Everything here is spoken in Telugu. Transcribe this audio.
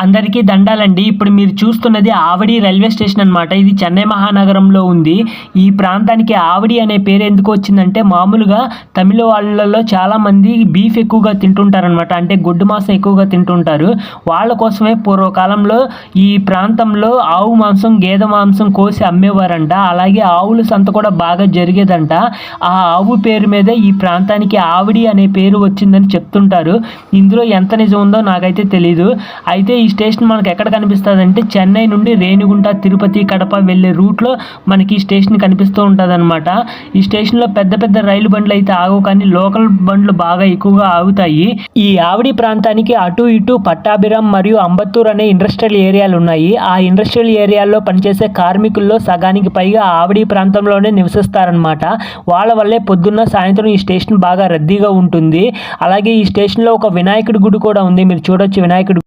అందరికీ దండాలండి. ఇప్పుడు మీరు చూస్తున్నది ఆవడి రైల్వే స్టేషన్ అనమాట. ఇది చెన్నై మహానగరంలో ఉంది. ఈ ప్రాంతానికి ఆవడి అనే పేరు ఎందుకు వచ్చిందంటే, మామూలుగా తమిళ వాళ్ళలో చాలామంది బీఫ్ ఎక్కువగా తింటుంటారనమాట. అంటే గొడ్డు మాంసం ఎక్కువగా తింటుంటారు. వాళ్ళ కోసమే పూర్వకాలంలో ఈ ప్రాంతంలో ఆవు మాంసం, గేదె మాంసం కోసి అమ్మేవారంట. అలాగే ఆవుల సంత కూడా బాగా జరిగేదంట. ఆ ఆవు పేరు మీద ఈ ప్రాంతానికి ఆవడి అనే పేరు వచ్చిందని చెప్తుంటారు. ఇందులో ఎంత నిజం ఉందో నాకైతే తెలీదు. అయితే ఈ స్టేషన్ మనకు ఎక్కడ కనిపిస్తుంది అంటే, చెన్నై నుండి రేణిగుంట, తిరుపతి, కడప వెళ్ళే రూట్లో మనకి ఈ స్టేషన్ కనిపిస్తూ ఉంటుంది అనమాట. ఈ స్టేషన్లో పెద్ద పెద్ద రైలు బండ్లు అయితే ఆగవు, కానీ లోకల్ బండ్లు బాగా ఎక్కువగా ఆగుతాయి. ఈ ఆవిడి ప్రాంతానికి అటు ఇటు పట్టాభిరామ్ మరియు అంబత్తూర్ అనే ఇండస్ట్రియల్ ఏరియాలు ఉన్నాయి. ఆ ఇండస్ట్రియల్ ఏరియాల్లో పనిచేసే కార్మికుల్లో సగానికి పైగా ఆవిడి ప్రాంతంలోనే నివసిస్తారనమాట. వాళ్ళ వల్లే పొద్దున్న సాయంత్రం ఈ స్టేషన్ బాగా రద్దీగా ఉంటుంది. అలాగే ఈ స్టేషన్లో ఒక వినాయకుడి గుడి కూడా ఉంది. మీరు చూడొచ్చు వినాయకుడి